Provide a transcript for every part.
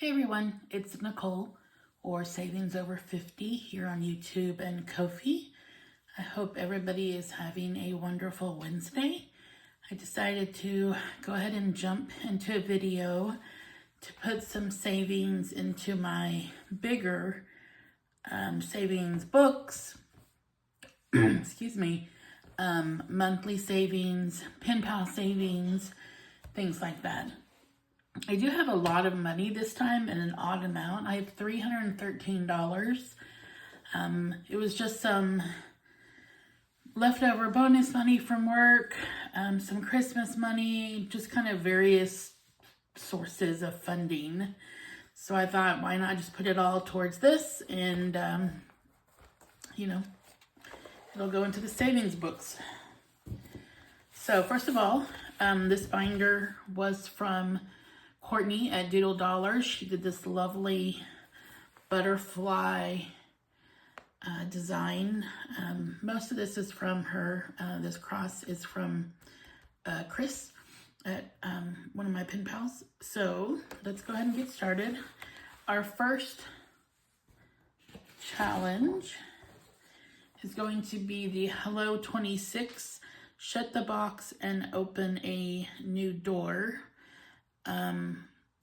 Hey everyone, it's Nicole, or Savings Over 50 here on YouTube and Ko-fi. I hope everybody is having a wonderful Wednesday. I decided to go ahead and jump into a video to put some savings into my bigger savings books, excuse me, monthly savings, pen pal savings, things like that. I do have a lot of money this time in an odd amount. I have $313. It was just some leftover bonus money from work, some Christmas money, just kind of various sources of funding. So I thought, why not just put it all towards this and, it'll go into the savings books. So first of all, this binder was from Courtney at Doodle Dollars. She did this lovely butterfly design. Most of this is from her. This cross is from Chris at one of my pen pals. So let's go ahead and get started. Our first challenge is going to be the Hello 26. Shut the box and open a new door.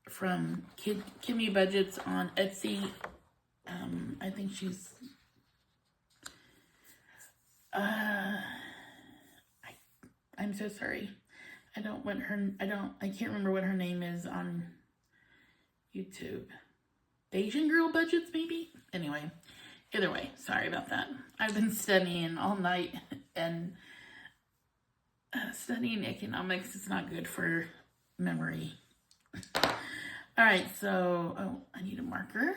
From Kimmy Budgets on Etsy. I think she's I'm so sorry. I can't remember what her name is on YouTube. Asian Girl Budgets, maybe? Anyway, either way, sorry about that. I've been studying all night, and studying economics is not good for memory. All right, so, I need a marker.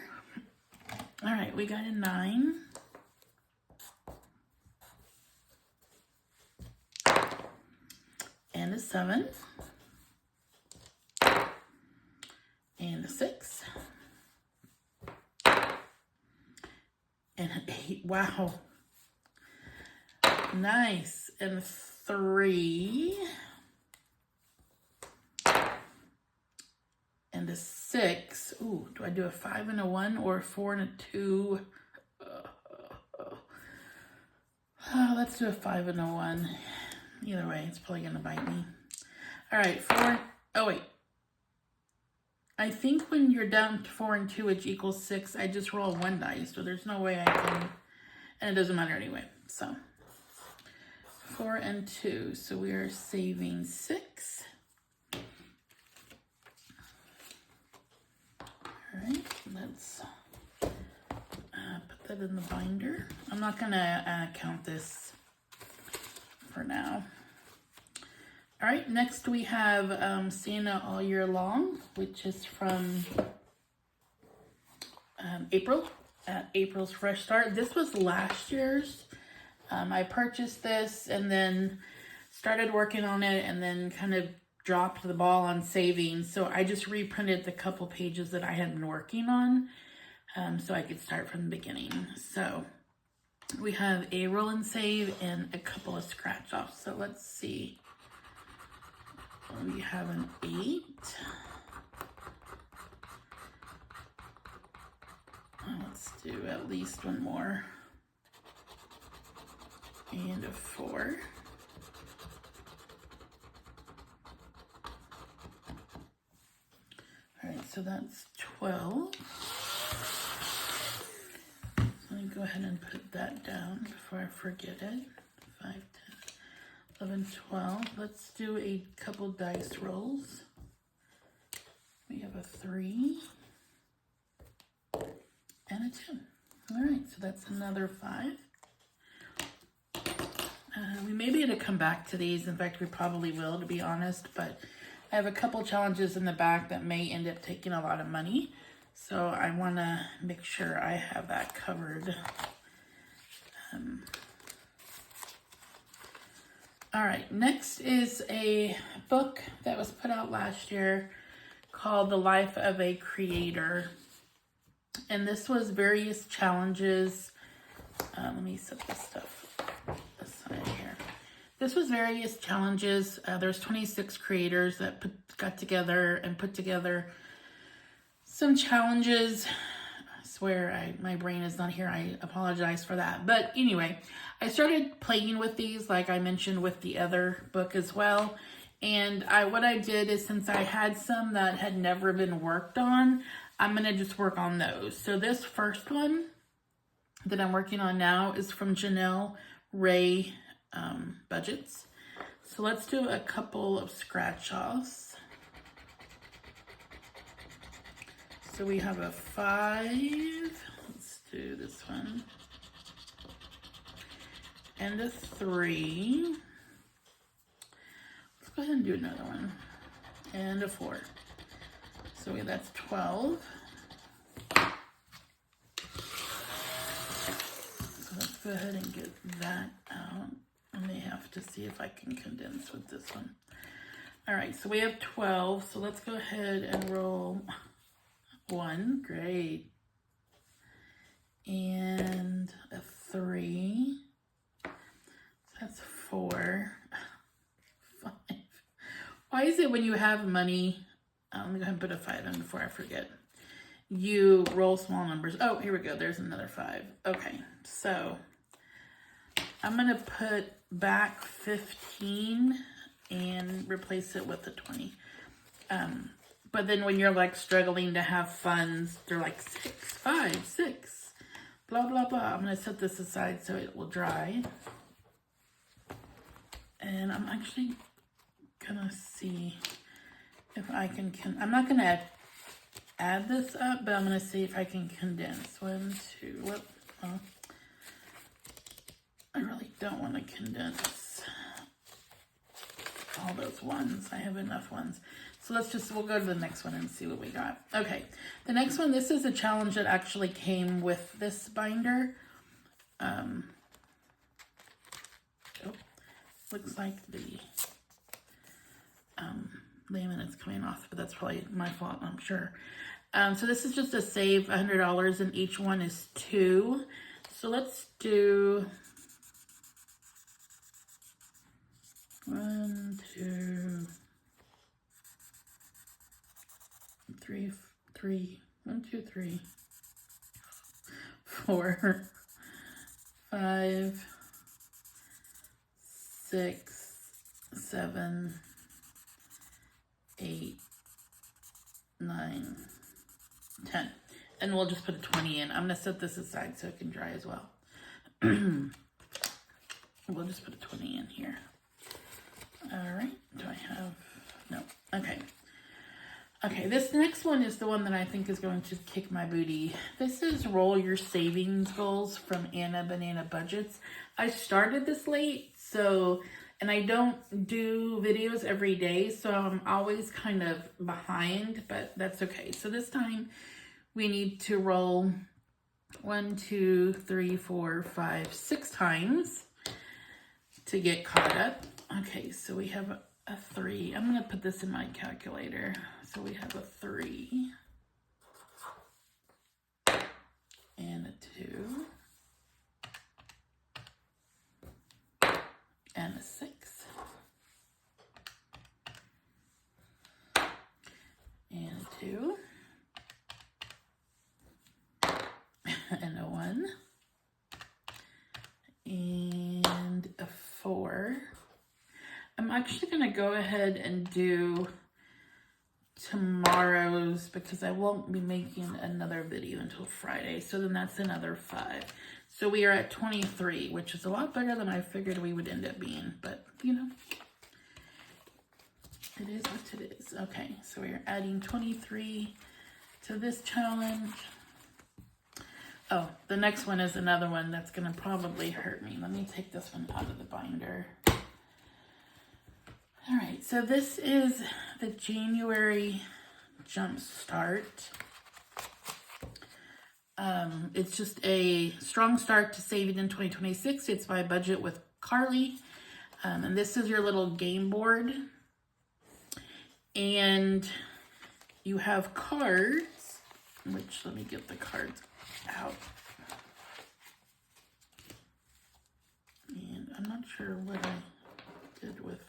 All right, we got a 9. And a 7. And a 6. And an 8. Wow. Nice. And a 3. And a 6. Ooh, do I do a 5 and a 1 or a 4 and a 2? Let's do a 5 and a 1. Either way, it's probably going to bite me. All right, 4. Oh, wait. I think when you're down to 4 and 2, which equals 6, I just roll 1 dice. So there's no way I can, and it doesn't matter anyway. So 4 and 2. So we are saving 6. Alright, let's put that in the binder. I'm not going to count this for now. Alright, next we have Santa All Year Long, which is from April, at April's Fresh Start. This was last year's. I purchased this and then started working on it and then kind of dropped the ball on savings, so I just reprinted the couple pages that I had been working on so I could start from the beginning. So we have a roll and save and a couple of scratch offs. So let's see. We have an 8. Let's do at least one more. And a 4. Alright, so that's 12. Let me go ahead and put that down before I forget it. 5, 10, 11, 12. Let's do a couple dice rolls. We have a 3 and a 2. Alright, so that's another 5. We may be able to come back to these. In fact, we probably will, to be honest, but I have a couple challenges in the back that may end up taking a lot of money, so I want to make sure I have that covered. All right, next is a book that was put out last year called The Life of a Creator, and this was various challenges. Let me set this stuff aside here. This was various challenges. There's 26 creators that got together and put together some challenges. I swear my brain is not here. I apologize for that. But anyway, I started playing with these like I mentioned with the other book as well. And what I did is, since I had some that had never been worked on, I'm going to just work on those. So this first one that I'm working on now is from Janelle Ray Budgets. So let's do a couple of scratch-offs. So we have a 5. Let's do this one. And a 3. Let's go ahead and do another one. And a 4. So that's 12. So let's go ahead and get that out. I may have to see if I can condense with this one. All right, so we have 12. So let's go ahead and roll 1. Great. And a 3. So that's 4. 5. Why is it when you have money, let me go ahead and put a 5 in before I forget, you roll small numbers? Oh, here we go. There's another 5. Okay, so I'm going to put back 15 and replace it with a 20. But then when you're like struggling to have funds, they're like 6, 5, 6, blah, blah, blah. I'm going to set this aside so it will dry. And I'm actually going to see if I can I'm not going to add this up, but I'm going to see if I can condense. 1, 2, whoop. Oh. I really don't want to condense all those ones. I have enough ones. So we'll go to the next one and see what we got. Okay, the next one, this is a challenge that actually came with this binder. Looks like the laminate's coming off, but that's probably my fault, I'm sure. So this is just a save $100, and each one is 2. So let's do 1, 2, 3, 1, 2, 3, 4, 5, 6, 7, 8, 9, 10. And we'll just put a 20 in. I'm going to set this aside so it can dry as well. We'll just put a 20 in here. All right. Do I have... No. Okay. Okay, this next one is the one that I think is going to kick my booty. This is Roll Your Savings Goals from Anna Banana Budgets. I started this late, and I don't do videos every day, so I'm always kind of behind, but that's okay. So this time we need to roll 1, 2, 3, 4, 5, 6 times to get caught up. Okay, so we have a 3. I'm going to put this in my calculator. So we have a 3 and a 2 and a 6 and a 2 and a 1 and a 4. I'm actually going to go ahead and do tomorrow's because I won't be making another video until Friday. So then that's another 5. So we are at 23, which is a lot better than I figured we would end up being. But, you know, it is what it is. Okay, so we are adding 23 to this challenge. Oh, the next one is another one that's going to probably hurt me. Let me take this one out of the binder. All right, so this is the January Jumpstart. It's just a strong start to saving in 2026. It's by Budget with Carly. And this is your little game board. And you have cards, which let me get the cards out. And I'm not sure what I did with...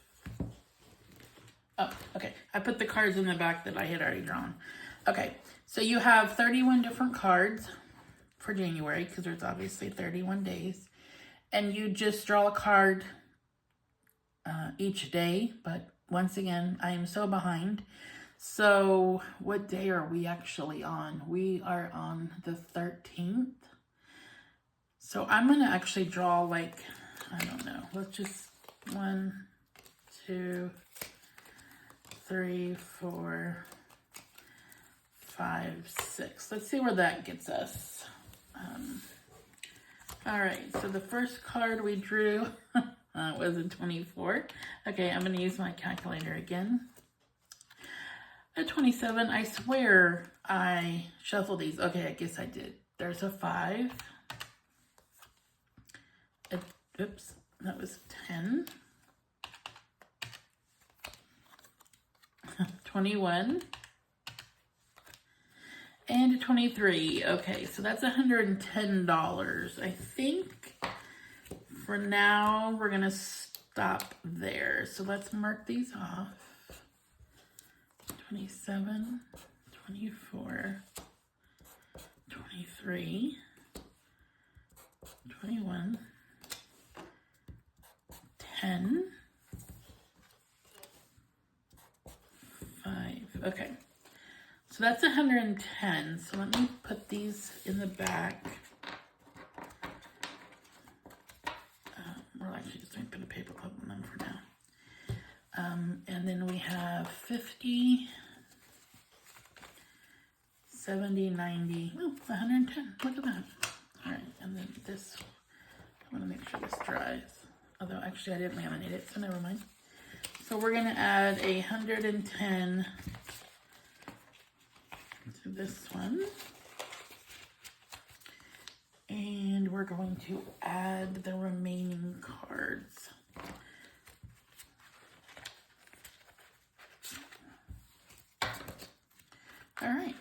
Oh, okay. I put the cards in the back that I had already drawn. Okay, so you have 31 different cards for January because there's obviously 31 days. And you just draw a card each day. But once again, I am so behind. So what day are we actually on? We are on the 13th. So I'm going to actually draw like, I don't know, let's just 1, 2, 3, 4, 5, 6. Let's see where that gets us. All right, so the first card we drew was a 24. Okay, I'm going to use my calculator again. A 27. I swear I shuffled these. Okay, I guess I did. There's a 5. Oops, that was 10. 21. And a 23. Okay, so that's $110. I think for now we're going to stop there. So let's mark these off. 27, 24, 23, 21, 10, 5. Okay. So that's 110. So let me put these in the back. We're actually just going to put a paper clip on them for now. And then we have 50, 70, 90, 110. Look at that. All right, and then this, I want to make sure this dries. Although actually I didn't laminate it, so never mind. So we're going to add 110 to this one. And we're going to add the remaining cards. All right.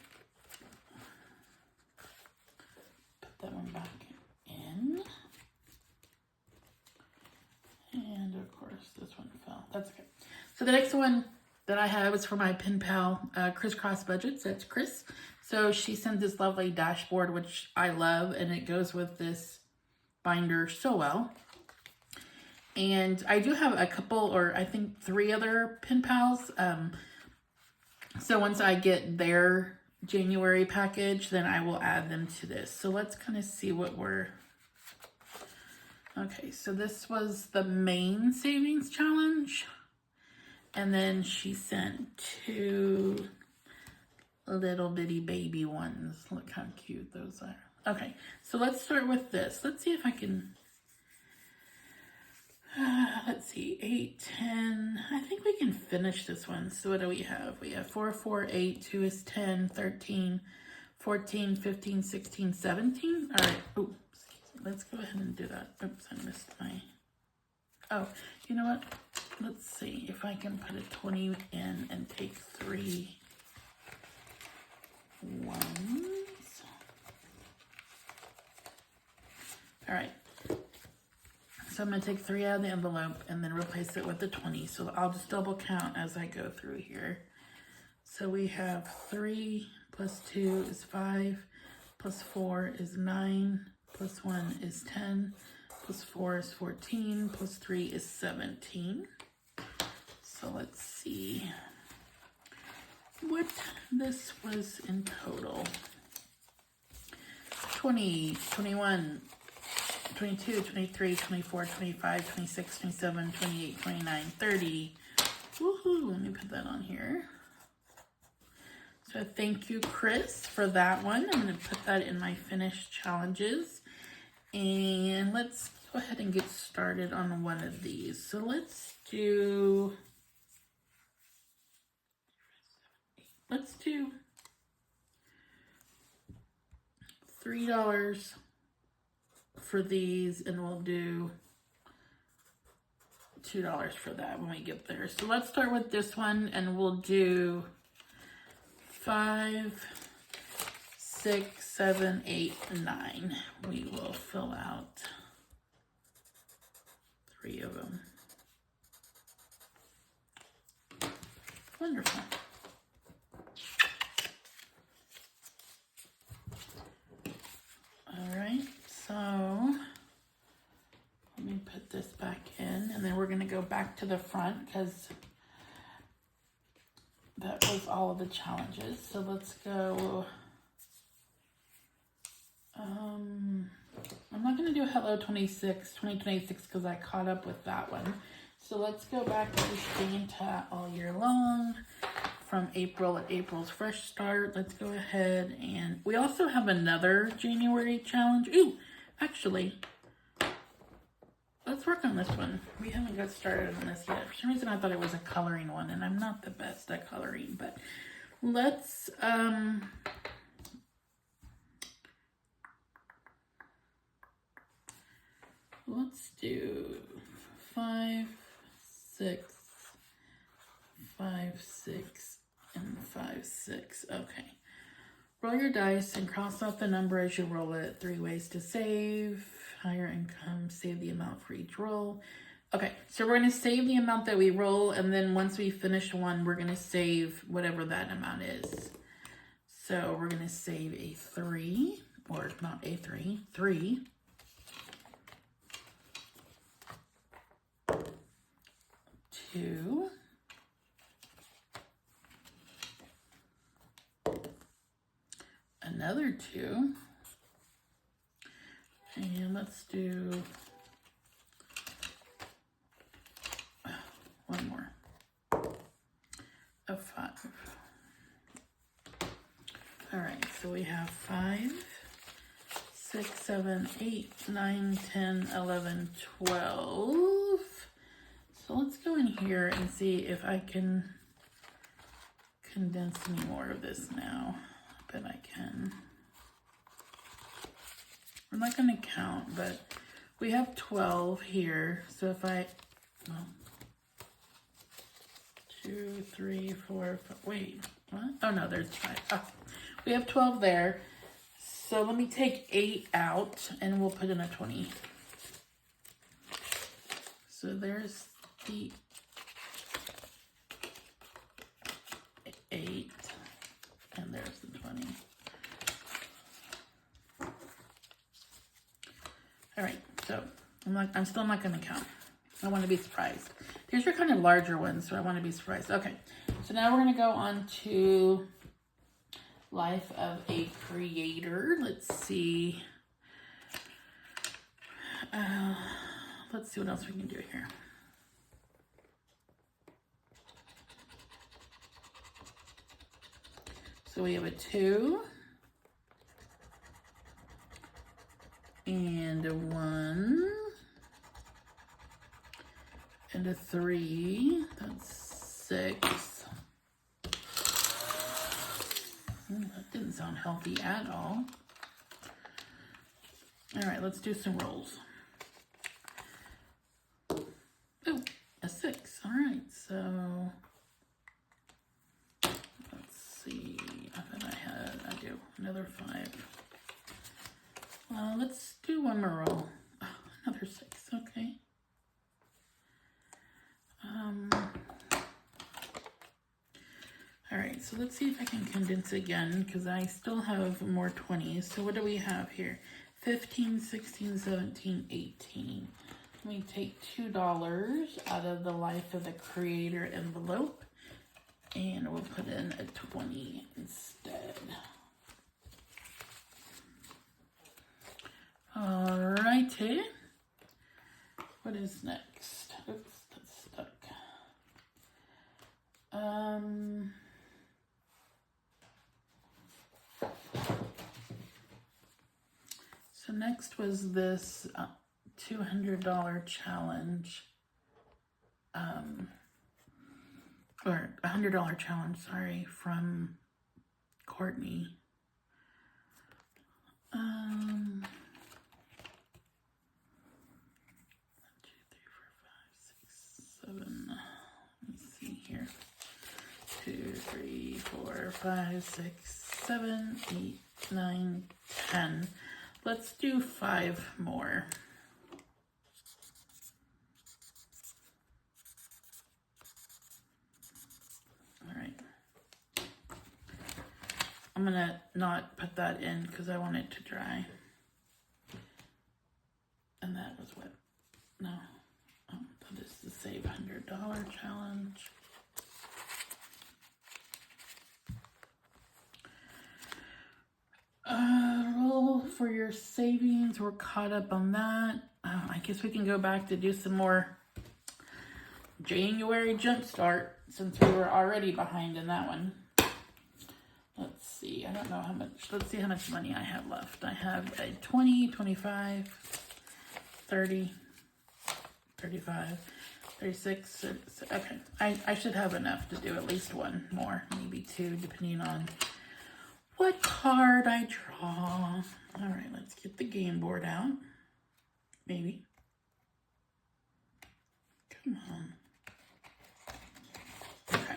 Put that one back in. And of course, this one fell. That's okay. So the next one that I have is for my pen pal, Crisscross Budgets. That's Chris. So she sent this lovely dashboard, which I love, and it goes with this binder so well. And I do have a couple, or I think 3 other pen pals. So once I get their January package, then I will add them to this. So let's kind of see what we're... Okay, so this was the main savings challenge. And then she sent 2 little bitty baby ones. Look how cute those are. Okay, so let's start with this. Let's see if I can... let's see, 8, 10. I think we can finish this one. So what do we have? We have 4, 4, 8, 2 is 10, 13, 14, 15, 16, 17. All right. Oh, let's go ahead and do that. Oops, I missed my... Oh, you know what? Let's see if I can put a 20 in and take 3 ones. All right. So I'm going to take 3 out of the envelope and then replace it with the 20. So I'll just double count as I go through here. So we have 3 plus 2 is 5, plus 4 is 9, plus 1 is 10, plus 4 is 14, plus 3 is 17. So let's see what this was in total. 20, 21, 22, 23, 24, 25, 26, 27, 28, 29, 30. Woohoo, let me put that on here. So thank you, Chris, for that one. I'm going to put that in my finished challenges. And let's go ahead and get started on one of these. So let's do $3 for these, and we'll do $2 for that when we get there. So let's start with this one, and we'll do 5, 6, 7, 8, 9. We will fill out 3 of them. Wonderful. go back to the front because that was all of the challenges. So let's go. I'm not going to do Hello 2026 because I caught up with that one. So let's go back to Santa all year long from April at April's Fresh Start. Let's go ahead and we also have another January challenge. Ooh, actually, let's work on this one. We haven't got started on this yet. For some reason I thought it was a coloring one and I'm not the best at coloring, but let's do 5, 6, 5, 6, and 5, 6. Okay. Roll your dice and cross off the number as you roll it. 3 ways to save. Higher income, save the amount for each roll. Okay, so we're going to save the amount that we roll, and then once we finish one, we're going to save whatever that amount is. So we're going to save a 3, or not a 3, 3. 2. Another 2. And let's do one more. A 5. All right, so we have 5, 6, 7, 8, 9, 10, 11, 12. So let's go in here and see if I can condense any more of this now. I bet I can. We're not going to count, but we have 12 here. So if I, well, 2, 3, 4, 5, wait, what? Oh no, there's 5. Oh, we have 12 there. So let me take 8 out and we'll put in a 20. So there's the 8 and there's the 20. All right, so I'm still not going to count. I want to be surprised. These are kind of larger ones, so I want to be surprised. Okay, so now we're going to go on to Life of a Creator. Let's see. Let's see what else we can do here. So we have a 2 and a 1 and a 3. That's 6. That didn't sound healthy at all. All right, let's do some rolls. Oh, a 6. All right, so let's see. I bet I do another 5. Let's do one more roll. Oh, another 6. Okay. All right, so let's see if I can condense again because I still have more 20s. So what do we have here? 15, 16, 17, 18. Let me take $2 out of the Life of the Creator envelope and we'll put in a 20 instead. All righty. What is next? Oops, that's stuck. So next was this $200 challenge, or $100 challenge, sorry, from Courtney. 1, 2, 3, 4, 5, 6, 7. Let me see here. 2, 3, 4, 5, 6, 7, 8, 9, 10. Let's do 5 more. All right. I'm gonna not put that in because I want it to dry. And that was what? No. Oh, that is the save $100 challenge. Roll for your savings. We're caught up on that. I guess we can go back to do some more January Jumpstart since we were already behind in that one. Let's see. I don't know how much. Let's see how much money I have left. I have a 20, 25, 30, 35, 36. Okay. I should have enough to do at least one more, maybe two, depending on what card I draw. All right, let's get the game board out. Maybe. Come on. Okay.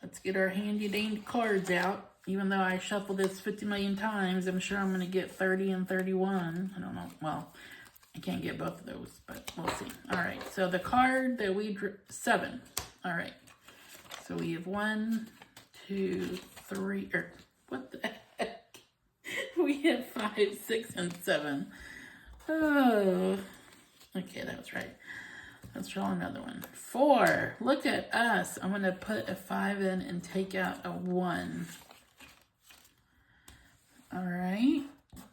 Let's get our handy dandy cards out. Even though I shuffled this 50 million times, I'm sure I'm going to get 30 and 31. I don't know. Well, I can't get both of those, but we'll see. All right, so the card that we drew, 7. All right. So we have 1, 2, 3, or what the heck? We have 5, 6, and 7. Oh, okay, that was right. Let's draw another one. 4. Look at us. I'm going to put a 5 in and take out a 1. All right.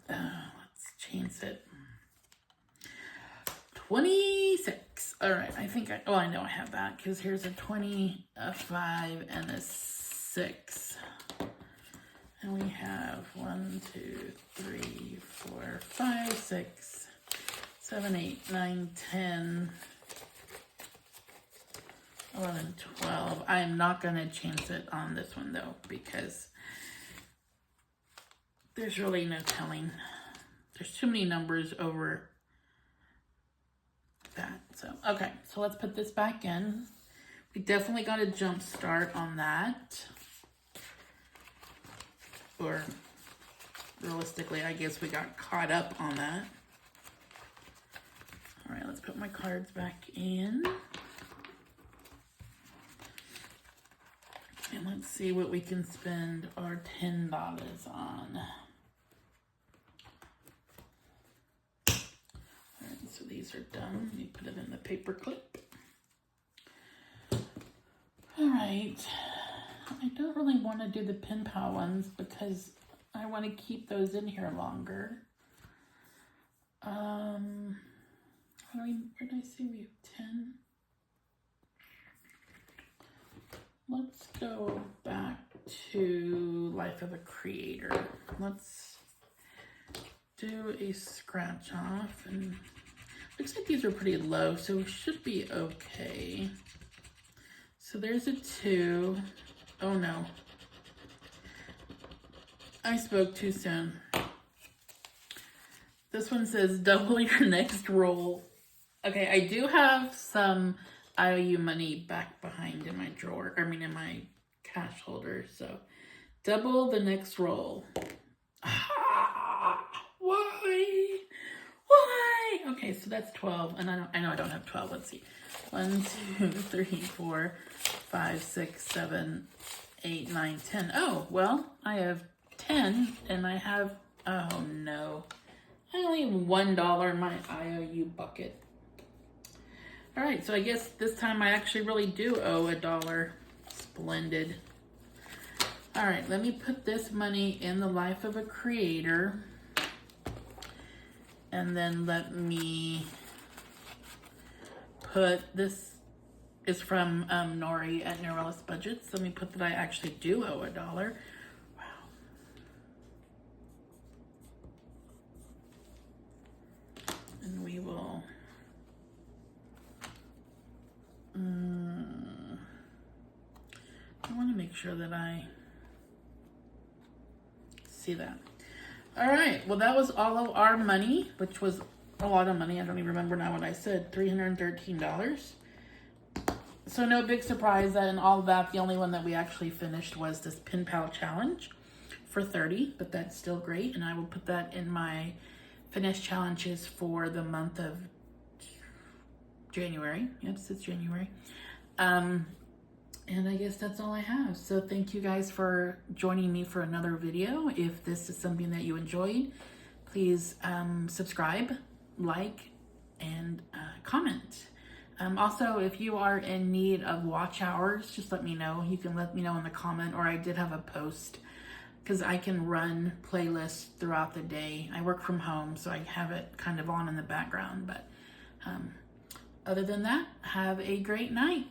Let's change it. 26. All right. I think I know I have that because here's a 20, a 5, and a 6. And we have 1, 2, 3, 4, 5, 6, 7, 8, 9, 10, 11, 12. I'm not going to change it on this one though, because there's really no telling. There's too many numbers over that. So, okay. So let's put this back in. We definitely got a jump start on that. Or realistically, I guess we got caught up on that. All right, let's put my cards back in. And let's see what we can spend our $10 on. All right, so these are done. Let me put it in the paper clip. All right. I don't really want to do the pen pal ones because I want to keep those in here longer. Where did I say we have 10? Let's go back to Life of a Creator. Let's do a scratch off, and looks like these are pretty low, so we should be okay. So there's a 2. Oh no. I spoke too soon. This one says double your next roll. Okay, I do have some IOU money back behind in my drawer. I mean in my cash holder. So double the next roll. Why? Why? Okay, so that's 12. And I know I don't have 12. Let's see. 1, 2, 3, 4, 5, 6, 7, 8, 9, 10. Oh, well, I have 10 and I have, oh no. I only have $1 in my IOU bucket. All right, so I guess this time I actually really do owe $1. Splendid. All right, let me put this money in the Life of a Creator. And then let me put, this is from Nori at Neurelis Budgets. Let me put that I actually do owe $1. Wow. And we will, I want to make sure that I see that. All right, well, that was all of our money, which was a lot of money. I don't even remember now what I said, $313. So no big surprise that in all of that, the only one that we actually finished was this Pen Pal Challenge for 30, but that's still great. And I will put that in my finished challenges for the month of January. Yes, it's January. And I guess that's all I have. So thank you guys for joining me for another video. If this is something that you enjoyed, please subscribe, like, and comment. Also, if you are in need of watch hours, just let me know. You can let me know in the comment, or I did have a post, because I can run playlists throughout the day. I work from home, so I have it kind of on in the background. But other than that, have a great night.